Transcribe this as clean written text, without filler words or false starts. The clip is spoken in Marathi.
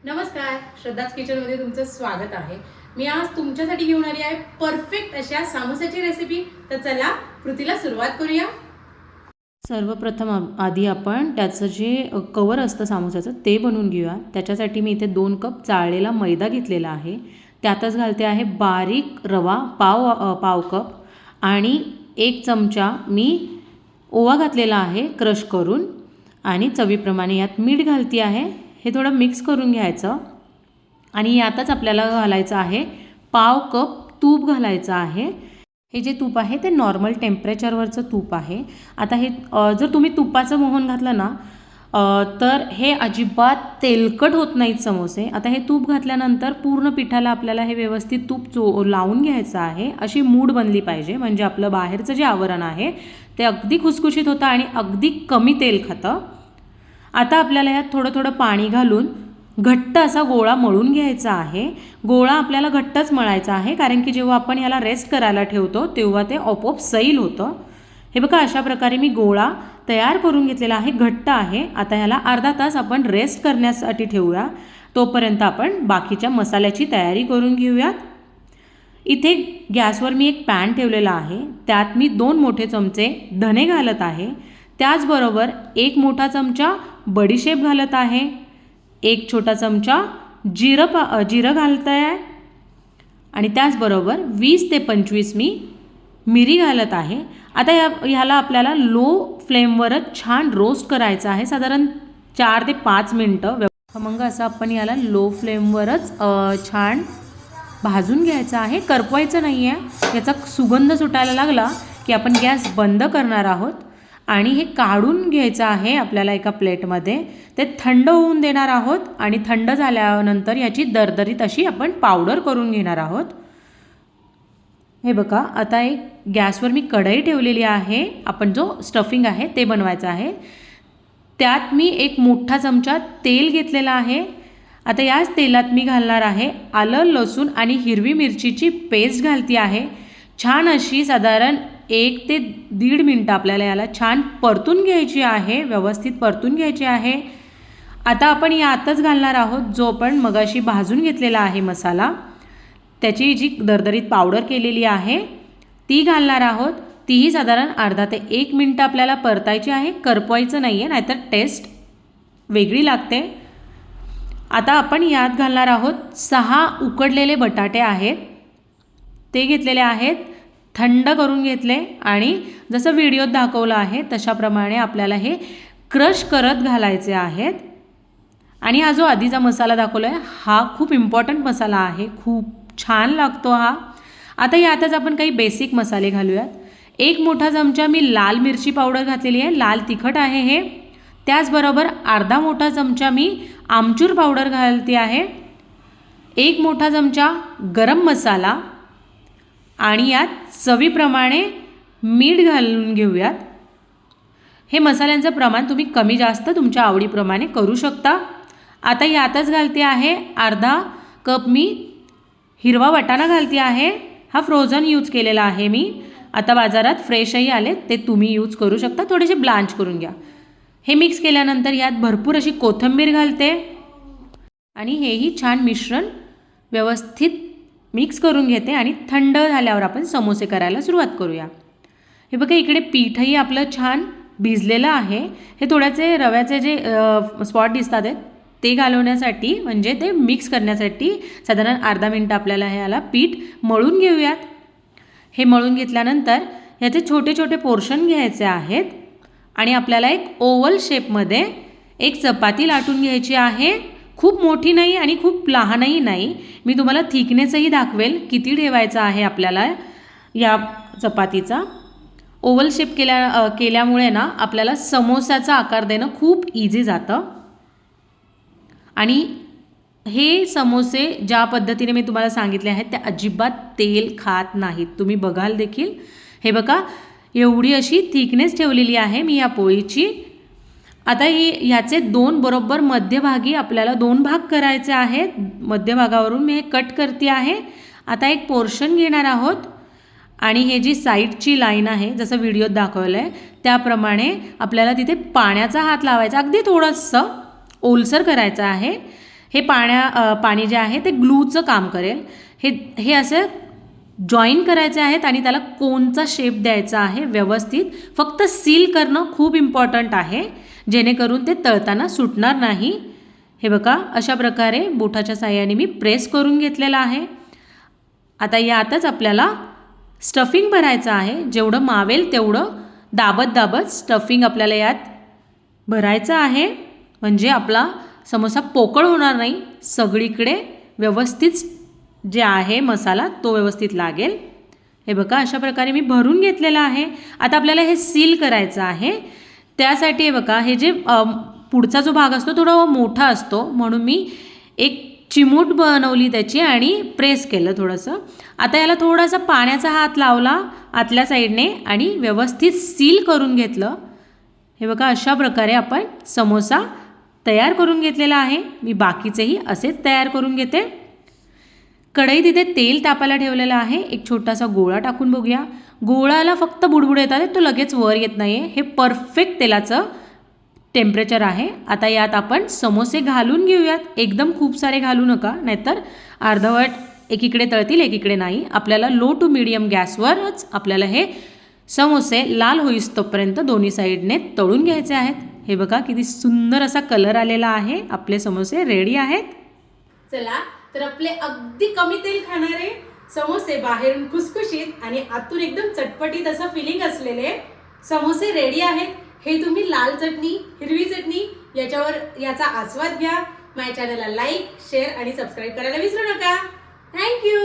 नमस्कार, श्रद्धाच किचनमध्ये तुमचं स्वागत आहे। मी आज तुमच्यासाठी घेऊन आली आहे परफेक्ट अशा समोसाची रेसिपी। तर चला कृतीला सुरुवात करूया। सर्वप्रथम आधी आपण त्याचं जे कवर असतं समोसाचं ते बनवून घेऊया। त्याच्यासाठी मी इथे 2 कप चाळलेला मैदा घेतलेला आहे। त्यातच घालते आहे बारीक रवा पाव कप आणि 1 चमचा मी ओवा घातलेला आहे क्रश करून आणि चवीप्रमाणे यात मीठ घालते आहे। हे थोडं मिक्स करून घ्यायचं आणि यातच आपल्याला घालायचं आहे पाव कप तूप घालायचं आहे। हे जे तूप आहे ते नॉर्मल टेम्परेचरवरचं तूप आहे। आता हे जर तुम्ही तुपाचं मोहन घातलं ना तर हे अजिबात तेलकट होत नाहीत समोसे। आता हे तूप घातल्यानंतर पूर्ण पिठाला आपल्याला हे व्यवस्थित तूप लावून घ्यायचं आहे। अशी मूड बनली पाहिजे म्हणजे आपलं बाहेरचं जे आवरण आहे ते अगदी खुसखुशीत होतं आणि अगदी कमी तेल खातं। आता आपल्याला यात थोडं थोडं पाणी घालून घट्ट असा गोळा मळून घ्यायचा आहे। गोळा आपल्याला घट्टच मळायचा आहे कारण की जेव्हा आपण याला रेस्ट करायला ठेवतो तेव्हा ते आपोआप सैल होतं। हे बघा अशा प्रकारे मी गोळा तयार करून घेतलेला आहे, घट्ट आहे। आता याला अर्धा तास आपण रेस्ट करण्यासाठी ठेवूया, तोपर्यंत आपण बाकीच्या मसाल्याची तयारी करून घेऊयात। इथे गॅसवर मी एक पॅन ठेवलेला आहे, त्यात मी 2 मोठे चमचे धने घालत आहे। त्याचबरोबर 1 मोठा चमचा बडीशेप घालत आहे, 1 छोटा चमचा जिरं घालत आहे आणि त्याचबरोबर 20 ते 25 मी मिरी घालत आहे। आता ह्याला आपल्याला लो फ्लेमवरच छान रोस्ट करायचं आहे, साधारण 4 ते 5 मिनटं। मग असं आपण याला लो फ्लेमवरच छान भाजून घ्यायचं आहे, करपवायचं नाही आहे। याचा सुगंध सुटायला लागला की आपण गॅस बंद करणार आहोत आणि हे काढून घ्यायचं आहे आपल्याला एका प्लेटमध्ये। ते थंड होऊन देणार आहोत आणि थंड झाल्यानंतर याची दरदरीत अशी आपण पावडर करून घेणार आहोत। हे बघा आता एक गॅसवर मी कढई ठेवलेली आहे, आपण जो स्टफिंग आहे ते बनवायचं आहे। त्यात मी 1 मोठा चमचा तेल घेतलेला आहे। आता याच तेलात मी घालणार आहे आलं लसूण आणि हिरवी मिरचीची पेस्ट घालती आहे। छान अशी साधारण 1 ते 1.5 मिनटं आपल्याला याला छान परतून घ्यायची आहे, व्यवस्थित परतून घ्यायची आहे। आता आपण यातच घालणार आहोत जो आपण मगाशी भाजून घेतलेला आहे मसाला, त्याची जी दरदरीत पावडर केलेली आहे ती घालणार आहोत। तीही साधारण अर्धा ते 1 मिनटं आपल्याला परतायची आहे, करपवायचं नाही आहे नाहीतर टेस्ट वेगळी लागते। आता आपण यात घालणार आहोत 6 उकडलेले बटाटे आहेत, ते घेतलेले आहेत, थंड करून घेतले आणि जसं व्हिडिओत दाखवलं आहे तशाप्रमाणे आपल्याला हे क्रश करत घालायचे आहेत। आणि हा जो आधीचा मसाला दाखवला आहे हा खूप इम्पॉर्टंट मसाला आहे, खूप छान लागतो हा। आता यातच आपण काही बेसिक मसाले घालूयात। 1 मोठा चमचा मी लाल मिरची पावडर घातलेली आहे, लाल तिखट आहे हे। त्याचबरोबर अर्धा मोठा चमचा मी आमचूर पावडर घालते आहे, 1 मोठा चमचा गरम मसाला आणि यात चवीप्रमाणे मीठ घालून घेऊयात। हे मसाल्यांचं प्रमाण तुम्ही कमी जास्त तुमच्या आवडीप्रमाणे करू शकता। आता यातच घालते आहे अर्धा कप मी हिरवा वाटाणा घालते आहे, हा फ्रोझन यूज केलेला आहे मी। आता बाजारात फ्रेशही आले ते तुम्ही यूज करू शकता, थोडेसे ब्लांच करून घ्या। हे मिक्स केल्यानंतर यात भरपूर अशी कोथिंबीर घालते आणि हेही छान मिश्रण व्यवस्थित मिक्स करून घेते आणि थंड झाल्यावर आपण समोसे करायला सुरुवात करूया। हे बघा इकडे पीठही आपलं छान भिजलेलं आहे। हे थोड्याचे रव्याचे जे स्पॉट दिसतात आहेत ते घालवण्यासाठी म्हणजे ते मिक्स करण्यासाठी साधारण अर्धा मिनटं आपल्याला ह्याला पीठ मळून घेऊयात। हे मळून घेतल्यानंतर ह्याचे छोटे छोटे पोर्शन घ्यायचे आहेत आणि आपल्याला एक ओव्हल शेपमध्ये एक चपाती लाटून घ्यायची आहे। खूप मोठी नाही आणि खूप लहानही नाही, मी तुम्हाला थिकनेसही दाखवेल किती ठेवायचा आहे आपल्याला या चपातीचा। ओव्हल शेप केल्यामुळे ना आपल्याला समोसाचा आकार देणं खूप इझी जातं। आणि हे समोसे ज्या पद्धतीने मी तुम्हाला सांगितले आहेत त्या अजिबात तेल खात नाहीत, तुम्ही बघाल देखील। हे बघा एवढी अशी थिकनेस ठेवलेली आहे मी या पोळीची। आता ह्याचे 2 बरोबर मध्यभागी आपल्याला 2 भाग करायचे आहेत, मध्यभागावरून मी हे कट करते आहे। आता एक पोर्शन घेणार आहोत आणि हे जी साईडची लाईन आहे जसं व्हिडिओत दाखवलं आहे त्याप्रमाणे आपल्याला तिथे पाण्याचा हात लावायचा, अगदी थोडंसं ओलसर करायचं आहे। हे पाणी जे आहे ते ग्लूचं काम करेल. हे असं जॉईन करायचे आहेत आणि त्याला कोनचा शेप द्यायचा आहे व्यवस्थित. फक्त सील करणं खूप इम्पॉर्टंट आहे, जेणेकरून ते तळताना सुटणार नाही. हे बघा, अशा प्रकारे बोटाच्या साहाय्याने मी प्रेस करून घेतलेला आहे. आता यातच आपल्याला स्टफिंग भरायचं आहे. जेवढं मावेल तेवढं दाबत स्टफिंग आपल्याला यात भरायचं आहे, म्हणजे आपला समोसा पोकळ होणार नाही. सगळीकडे व्यवस्थित जे आहे मसाला तो व्यवस्थित लागेल. हे बघा, अशा प्रकारे मी भरून घेतलेलं आहे. आता आपल्याला हे सील करायचं आहे. त्यासाठी हे बघा, हे जे पुढचा जो भाग असतो थोडा मोठा असतो, म्हणून मी एक चिमूट बनवली त्याची आणि प्रेस केलं थोडंसं. आता याला थोडासा पाण्याचा हात लावला आतल्या साईडने आणि व्यवस्थित सील करून घेतलं. हे बघा, अशा प्रकारे आपण समोसा तयार करून घेतलेला आहे. मी बाकीचेही असेच तयार करून घेते. कढईत इथे तेल तापायला ठेवलेलं आहे. एक छोटासा गोळा टाकून बघूया. गोळाला फक्त बुडबुड येतात, तो लगेच वर येत नाही आहे. हे परफेक्ट तेलाचं टेम्परेचर आहे. आता यात आपण समोसे घालून घेऊयात. एकदम खूप सारे घालू नका, नाहीतर अर्धवट एकीकडे तळतील एकीकडे नाही. आपल्याला लो टू मीडियम गॅसवरच आपल्याला हे समोसे लाल होईस्तोपर्यंत दोन्ही साईडने तळून घ्यायचे आहेत. हे बघा, किती सुंदर असा कलर आलेला आहे. आपले समोसे रेडी आहेत. चला तर आपले अगदी कमी तेल खाणारे समोसे, बाहेरून खुसखुशीत आणि आतून एकदम चटपटीत असं फिलिंग असलेले समोसे रेडी आहेत. हे तुम्ही लाल चटणी, हिरवी चटणी याचा आस्वाद घ्या. माझ्या चॅनलला लाईक, शेअर आणि सबस्क्राईब करायला विसरू नका. थँक्यू.